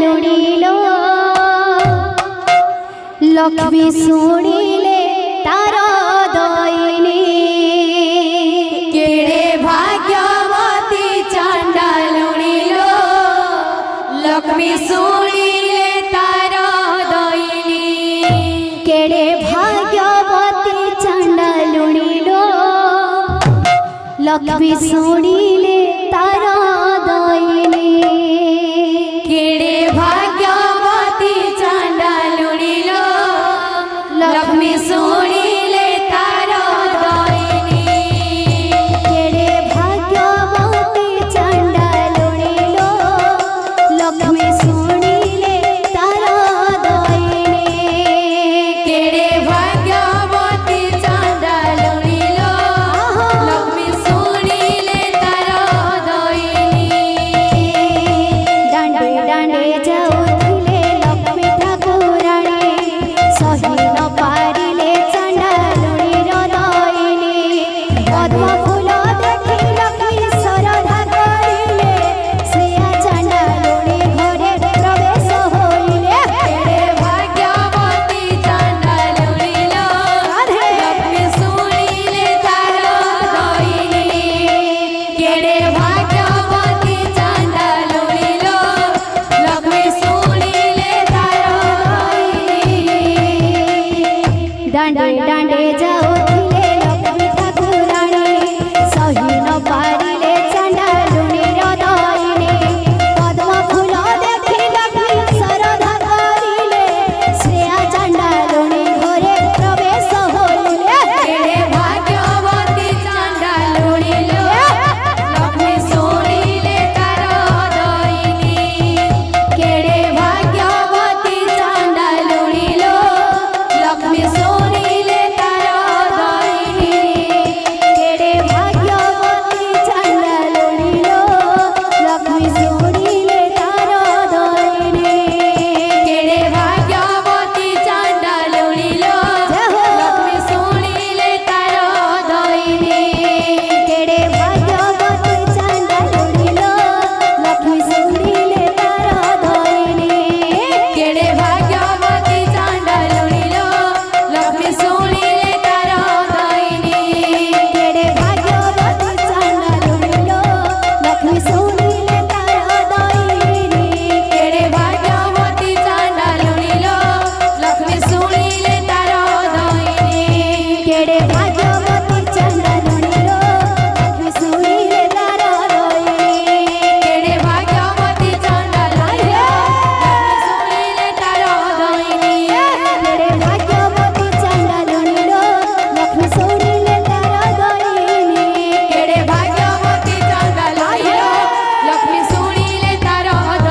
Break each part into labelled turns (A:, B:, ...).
A: लुड़ीलो लक्ष्मी सुणीले तारा दईनी
B: केड़े भाग्यवती चांडा लुड़ीलो लक्ष्मी सुणीले तारा दईनी
A: केड़े भाग्यवती चांडा लुड़ीलो लक्ष्मी सुणीले तारा दईनी
B: केड़े भाग्यवती चांडा लुड़ीलो लक्ष्मी सुणीले तारा दईनी
A: केड़े भाग्यवती चांडा लुड़ीलो लक्ष्मी सुणीले तारा दईनी
B: केड़े भाग्यवती चांडा लुड़ीलो लक्ष्मी सुणीले तारा दईनी
A: डांडे डांडे जाऊथिले लक्ष्मी ठाकुराणी सही न पारिले चांडा लुड़ीर दईनी पद्म फूल देखी लक्ष्मी श्रद्धा करिले श्रेया चांडा लुड़ी घरे प्रवेश होइले
B: केड़े भाग्यवती चांडा लुड़ीलो लक्ष्मी सुणीले तारा दईनी केड़े भाग्यवती चांडा लुड़ीलो लक्ष्मी सुणीले तारा दईनी
A: डांडे डांडे जाऊथिले लक्ष्मी ठाकुराणी सही न पारिले चांडा लुड़ीर दईनी पद्म फूल देखी लक्ष्मी श्रद्धा करिले श्रेया चांडा लुड़ी घरे प्रवेश होइले
B: केड़े भाग्यवती चांडा लुड़ीलो लक्ष्मी सुणीले तारा दईनी केड़े भाग्यवती चांडा लुड़ीलो लक्ष्मी सुणीले तारा दईनी
A: केड़े भाग्यवती चांडा लुड़ीलो लक्ष्मी सुणीले तारा दईनी
B: केड़े भाग्यवती चांडा लुड़ीलो लक्ष्मी सुणीले तारा दईनी
A: केड़े भाग्यवती चांडा लुड़ीलो लक्ष्मी सुणीले तारा दईनी
B: केड़े भाग्यवती चांडा लुड़ीलो लक्ष्मी सुणीले तारा दईनी
A: केड़े भाग्यवती चांडा लुड़ीलो लक्ष्मी सुणीले तारा दईनी
B: केड़े भाग्यवती चांडा लुड़ीलो लक्ष्मी सुणीले तारा दईनी
A: केड़े भाग्यवती चांडा लुड़ीलो लक्ष्मी सुणीले तारा दईनी
B: केड़े भाग्यवती चांडा लुड़ीलो लक्ष्मी सुणीले तारा दईनी
A: केड़े भाग्यवती चांडा लुड़ीलो लक्ष्मी सुणीले तारा दईनी
B: केड़े भाग्यवती चांडा लुड़ीलो लक्ष्मी सुणीले तारा दईनी
A: केड़े भाग्यवती चांडा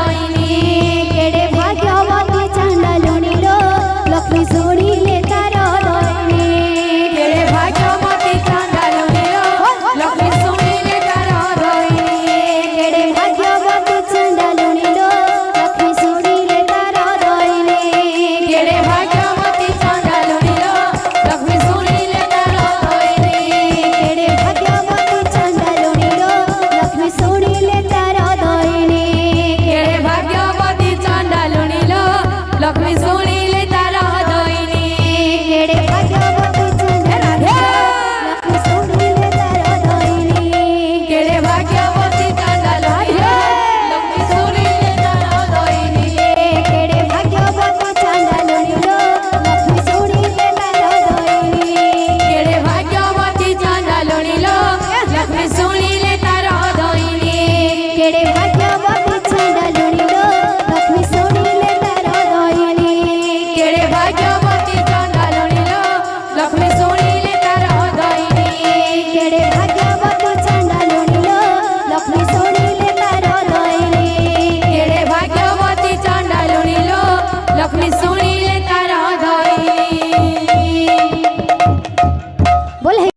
A: लुड़ीलो लक्ष्मी सुणीले तारा दईनी
B: केड़े भाग्यवती चांडा लुड़ीलो लक्ष्मी सुणीले तारा दईनी
A: केड़े भाग्यवती चांडा लुड़ीलो लक्ष्मी सुणीले तारा दईनी
B: केड़े भाग्यवती चांडा लुड़ीलो लक्ष्मी सुणीले तारा दईनी
A: केड़े भाग्यवती चांडा लुड़ीलो लक्ष्मी सुणीले तारा दईनी
B: केड़े भाग्यवती चांडा लुड़ीलो लक्ष्मी सुणीले तारा दईनी
A: केड़े भाग्यवती चांडा लक्ष्मी सुणीले तारा दईनी
B: केड़े भाग्यवती चांडा लुड़ीलो लक्ष्मी सुणीले तारा दईनी
A: केड़े भाग्यवती चांडा लुड़ीलो लक्ष्मी सुणीले तारा दईनी
B: केड़े भाग्यवती चांडा लुड़ीलो लक्ष्मी सुणीले तारा दईनी
A: केड़े भाग्यवती चांडा लुड़ीलो लक्ष्मी सुणीले तारा दईनी
B: केड़े भाग्यवती